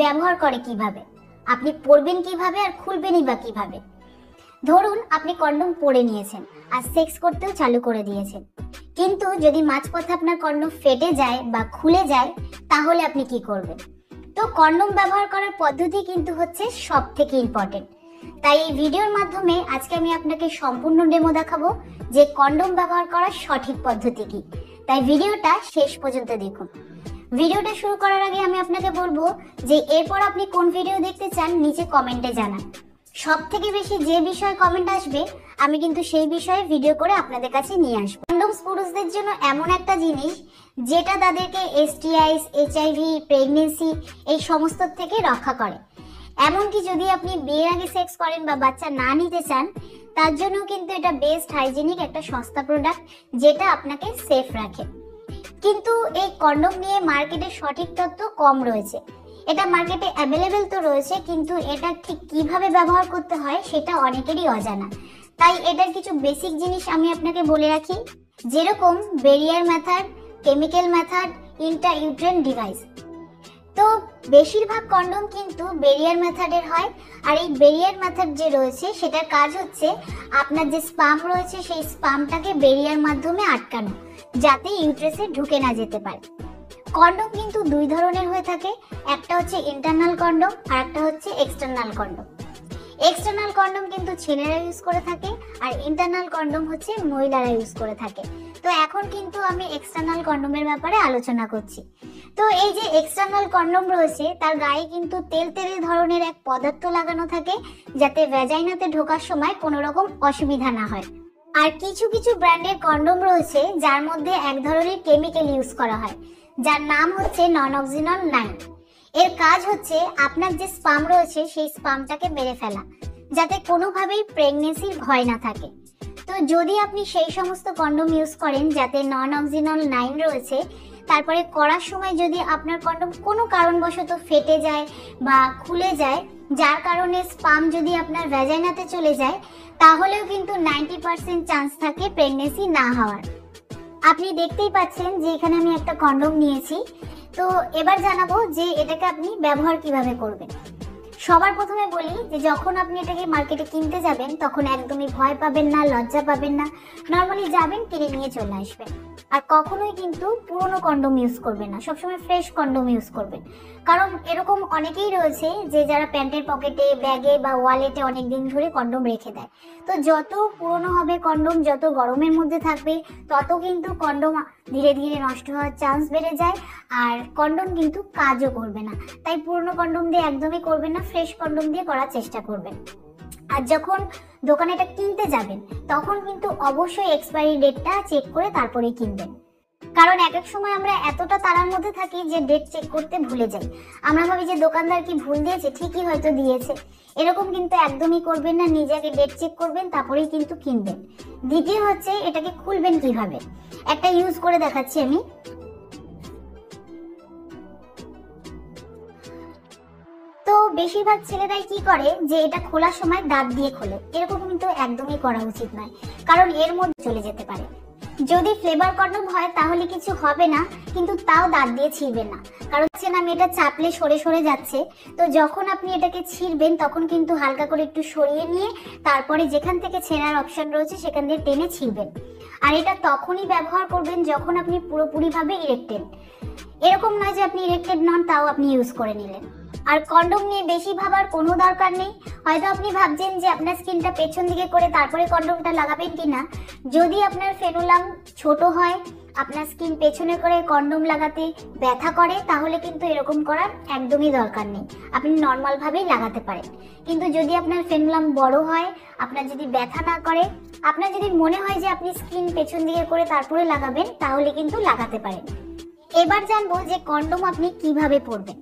ব্যবহার করে কিভাবে, আপনি পরবেন কিভাবে আর খুলবেনই বা কিভাবে। ধরুন আপনি কন্ডম পরে নিয়েছেন আর সেক্স করতেও চালু করে দিয়েছেন, কিন্তু যদি মাঝপথে আপনার কন্ডম ফেটে যায় বা খুলে যায় তাহলে আপনি কি করবেন? তো কন্ডম ব্যবহার করার পদ্ধতি কিন্তু হচ্ছে সব থেকে ইম্পর্টেন্ট। তাই এই ভিডিওর মাধ্যমে আজকে আমি আপনাকে সম্পূর্ণ ডেমো দেখাবো যে কন্ডম ব্যবহার করার সঠিক পদ্ধতি কি। তাই ভিডিওটা শেষ পর্যন্ত দেখুন। ভিডিওটা শুরু করার আগে আমি আপনাকে বলবো যে এরপর আপনি কোন ভিডিও দেখতে চান নিচে কমেন্টে জানান। সব থেকে বেশি যে বিষয়ে কমেন্ট আসবে আমি কিন্তু সেই বিষয়ে ভিডিও করে আপনাদের কাছে নিয়ে আসবো। কন্ডমস পুরুষদের জন্য এমন একটা জিনিস যেটা তাদেরকে STIs, HIV, প্রেগনেন্সি এই সমস্ত থেকে রক্ষা করে। এমনকি যদি আপনি বিয়ের আগে সেক্স করেন বা বাচ্চা না নিতে চান, তার জন্য কিন্তু এটা বেস্ট হাইজেনিক একটা সস্তা প্রোডাক্ট যেটা আপনাকে সেফ রাখে। কিন্তু এই কন্ডম নিয়ে মার্কেটে সঠিক তথ্য কম রয়েছে। এটা মার্কেটে অ্যাভেলেবেল তো রয়েছে, কিন্তু এটা ঠিক কিভাবে ব্যবহার করতে হয় সেটা অনেকেরই অজানা। তাই এটার কিছু বেসিক জিনিস আমি আপনাকে বলে রাখি, যেরকম barrier method, chemical method, Intra-uterine device. তো বেশিরভাগ কন্ডম কিন্তু ব্যারিয়ার মেথডের হয়, আর এই ব্যারিয়ার মেথড যে রয়েছে সেটার কাজ হচ্ছে আপনার যে স্পাম রয়েছে সেই স্পামটাকে ব্যারিয়ার মাধ্যমে আটকানো, যাতে ইউট্রাসে ঢুকে না যেতে পারে। কন্ডম কিন্তু দুই ধরনের হয়ে থাকে, একটা হচ্ছে ইন্টারনাল কন্ডম আর একটা হচ্ছে এক্সটার্নাল কন্ডম। এক্সটার্নাল কন্ডম কিন্তু ছেলেরা ইউজ করে থাকে আর ইন্টারনাল কন্ডম হচ্ছে মহিলারা ইউজ করে থাকে। তো এখন কিন্তু আমি এক্সটার্নাল কন্ডমের ব্যাপারে আলোচনা করছি। তো এই যে এক্সটার্নাল কন্ডম রয়েছে তার গায়ে কিন্তু তেল ধরনের এক পদার্থ লাগানো থাকে, যাতে ভ্যাজাইনাতে ঢোকার সময় কোনো রকম অসুবিধা না হয়। আর কিছু কিছু ব্র্যান্ডের কন্ডম রয়েছে যার মধ্যে এক ধরনের কেমিক্যাল ইউজ করা হয়, যার নাম হচ্ছে নন-অক্সিনল 9। এর কাজ হচ্ছে আপনার যে স্পাম রয়েছে সেই স্পামটাকে মেরে ফেলা, যাতে কোনোভাবেই প্রেগনেন্সির ভয় না থাকে। তো যদি আপনি সেই সমস্ত কন্ডম ইউজ করেন যাতে নন-অক্সিনল 9 রয়েছে, তারপরে করার সময় যদি আপনার কন্ডম কোনো কারণবশত ফেটে যায় বা খুলে যায়, যার কারণে স্পাম যদি আপনার ভ্যাজাইনাতে চলে যায়, তাহলেও কিন্তু 90% চান্স থাকে প্রেগনেন্সি না হওয়ার। আপনি দেখতেই পাচ্ছেন যে এখানে আমি একটা কন্ডম নিয়েছি। তো এবার জানাবো যে এটাকে আপনি ব্যবহার কিভাবে করবেন। সবার প্রথমে বলি যে যখন আপনি এটাকে মার্কেটে কিনতে যাবেন তখন একদমই ভয় পাবেন না, লজ্জা পাবেন না। নর্মালি যাবেন, কিনে নিয়ে চলে আসবেন। আর কখনোই কিন্তু পুরনো কন্ডম ইউজ করবেন না, সবসময় ফ্রেশ কন্ডম ইউজ করবেন। কারণ এরকম অনেকেই রয়েছে যে যারা প্যান্টের পকেটে, ব্যাগে বা ওয়ালেটে অনেকদিন ধরে কন্ডম রেখে দেয়। তো যত পুরনো হবে কন্ডম, যত গরমের মধ্যে থাকবে, তত কিন্তু কন্ডম ধীরে ধীরে নষ্ট হওয়ার চান্স বেড়ে যায়, আর কন্ডম কিন্তু কাজও করবে না। তাই পুরনো কন্ডম দিয়ে একদমই করবেন না, ফ্রেশ কন্ডম দিয়ে করার চেষ্টা করবেন। আর যখন দোকানে এটা কিনতে যাবেন তখন কিন্তু অবশ্যই এক্সপায়ারি ডেটটা চেক করে তারপরেই কিনবেন। কারণ এক এক সময় আমরা এতটা তাড়ার মধ্যে থাকি যে ডেট চেক করতে ভুলে যাই। আমরা ভাবি যে দোকানদার কি ভুল দিয়েছে, ঠিকই হয়তো দিয়েছে। এরকম কিন্তু একদমই করবেন না, নিজে আগে ডেট চেক করবেন তারপরেই কিন্তু কিনবেন। দ্বিতীয় হচ্ছে এটাকে খুলবেন কিভাবে, একটা ইউজ করে দেখাচ্ছি আমি। তো বেশিরভাগ ছেলেরাই কি করে যে এটা খোলার সময় দাঁত দিয়ে খোলে। এরকম কিন্তু একদমই করা উচিত নয়, কারণ এর মধ্যে চলে যেতে পারে। যদি ফ্লেভার কন্ডম হয় তাহলে কিছু হবে না, কিন্তু তাও দাঁত দিয়ে ছিঁড়বেন না, কারণ আমি এটা চাপলে সরে সরে যাচ্ছে। তো যখন আপনি এটাকে ছিঁড়বেন তখন কিন্তু হালকা করে একটু সরিয়ে নিয়ে তারপরে যেখান থেকে ছেঁড়ার অপশন রয়েছে সেখান দিয়ে টেনে ছিঁড়বেন। আর এটা তখনই ব্যবহার করবেন যখন আপনি পুরোপুরিভাবে ইরেক্টেড। এরকম নয় যে আপনি ইরেক্টেড নন তাও আপনি ইউজ করে নিলেন। আর কন্ডম নিয়ে বেশি ভাবার কোনো দরকার নেই। হয়তো আপনি ভাবছেন যে আপনার স্কিনটা পেছন দিকে করে তারপরে কন্ডমটা লাগাবেন কিনা। যদি আপনার ফেনুলাম ছোট হয়, আপনার স্কিন পেছনে করে কন্ডম লাগাতে ব্যথা করে, তাহলে কিন্তু এরকম করার একদমই দরকার নেই, আপনি নর্মাল ভাবেই লাগাতে পারেন। কিন্তু যদি আপনার ফেনুলাম বড় হয়, আপনার যদি ব্যথা না করে, আপনার যদি মনে হয় যে আপনি স্কিন পেছন দিকে করে তারপরে লাগাবেন, তাহলে কিন্তু লাগাতে পারেন। এবার জানবো যে কন্ডম আপনি কিভাবে পরবেন।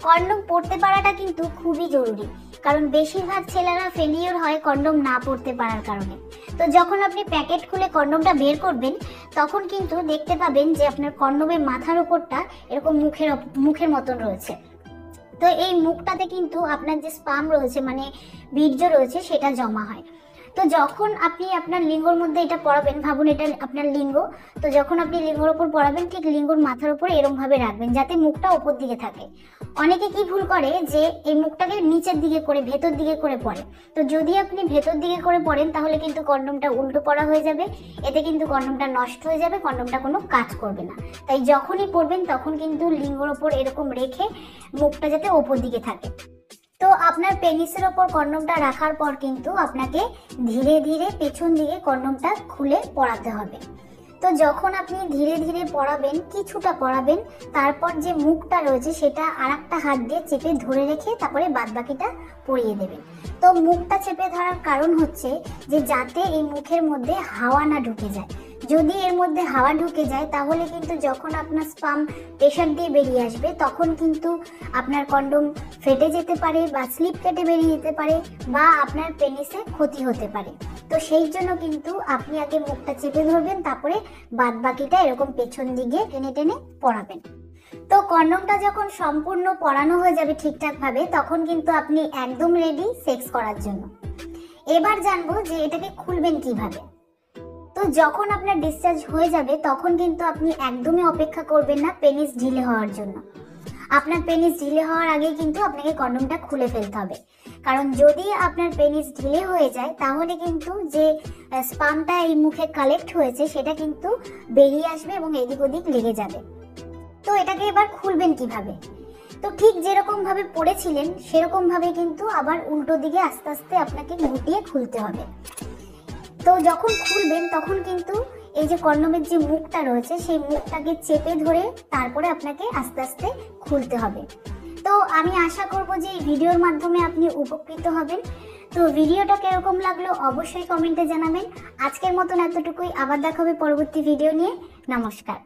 কন্ডম পরতে পারাটা কিন্তু খুবই জরুরি, কারণ বেশিরভাগ ছেলেরা ফেলিওর হয় কন্ডম না পরতে পারার কারণে। তো যখন আপনি প্যাকেট খুলে কন্ডমটা বের করবেন তখন কিন্তু দেখতে পাবেন যে আপনার কন্ডমের মাথার উপরটা এরকম মুখের মতন রয়েছে। তো এই মুখটাতে কিন্তু আপনার যে স্পাম রয়েছে, মানে বীর্য রয়েছে, সেটা জমা হয়। তো যখন আপনি আপনার লিঙ্গর মধ্যে এটা পরাবেন, ভাবুন এটা আপনার লিঙ্গ, তো যখন আপনি লিঙ্গর উপর পরাবেন ঠিক লিঙ্গর মাথার উপর এরকম ভাবে রাখবেন যাতে মুখটা উপর দিকে থাকে। অনেকে কি ভুল করে যে এই মুখটাকে নিচের দিকে করে ভেতর দিকে করে পরে। তো যদি আপনি ভেতর দিকে করে পরেন তাহলে কিন্তু কন্ডমটা উল্টো পড়া হয়ে যাবে, এতে কিন্তু কন্ডমটা নষ্ট হয়ে যাবে, কন্ডমটা কোনো কাজ করবে না। তাই যখনই পরবেন তখন কিন্তু লিঙ্গর ওপর এরকম রেখে মুখটা যাতে ওপর দিকে থাকে। তো আপনার পেনিসের ওপর কন্ডমটা রাখার পর কিন্তু আপনাকে ধীরে ধীরে পেছন দিকে কন্ডমটা খুলে পরাতে হবে। তো যখন আপনি ধীরে ধীরে পরাবেন, কিছুটা পরাবেন, তারপর যে মুখটা রয়েছে সেটা আরেকটা হাত দিয়ে চেপে ধরে রেখে তারপরে বাদবাকিটা পরিয়ে দেবেন। তো মুখটা চেপে ধরার কারণ হচ্ছে যে যাতে এই মুখের মধ্যে হাওয়া না ঢুকে যায়। যদি এর মধ্যে হাওয়া ঢুকে যায় তাহলে কিন্তু যখন আপনার স্পাম প্রেশার দিয়ে বেরিয়ে আসবে তখন কিন্তু আপনার কন্ডম ফেটে যেতে পারে বা স্লিপ কেটে বেরিয়ে যেতে পারে বা আপনার পেনিসে ক্ষতি হতে পারে। তো সেই জন্য কিন্তু আপনি আগে মুখটা চেপে ধরবেন, তারপরে বাদবাকিটা এরকম পেছন দিকে টেনে টেনে পরাবেন। তো কন্ডমটা যখন সম্পূর্ণ পরানো হয়ে যাবে ঠিকঠাক ভাবে তখন কিন্তু আপনি একদম রেডি সেক্স করার জন্য। এবার জানবো যে এটাকে খুলবেন কিভাবে। তো যখন আপনার ডিসচার্জ হয়ে যাবে তখন কিন্তু আপনি একদমই অপেক্ষা করবেন না পেনিস ঢিলে হওয়ার জন্য। আপনার পেনিস ঢিলে হওয়ার আগে কিন্তু আপনাকে কন্ডমটা খুলে ফেলতে হবে, কারণ যদি আপনার পেনিস ঢিলে হয়ে যায় তাহলে কিন্তু যে স্পামটা এই মুখে কালেক্ট হয়েছে সেটা কিন্তু বেরিয়ে আসবে এবং এদিক ওদিক লেগে যাবে। তো এটাকে এবার খুলবেন কিভাবে? তো ঠিক যেরকম ভাবে পড়েছিলেন সেরকম ভাবে কিন্তু আবার উল্টো দিকে আস্তে আস্তে আপনাকে গুটিয়ে খুলতে হবে। তো যখন খুলবেন তখন কিন্তু এই যে কন্ডমের যে মুখটা রয়েছে সেই মুখটাকে চেপে ধরে তারপরে আপনাকে আস্তে আস্তে খুলতে হবে। তো আমি আশা করব যে এই ভিডিওর মাধ্যমে আপনি উপকৃত হবেন। তো ভিডিওটা কিরকম লাগলো অবশ্যই কমেন্টে জানাবেন। আজকের মতন এতটুকুই, আবার দেখা হবে পরবর্তী ভিডিও নিয়ে। নমস্কার।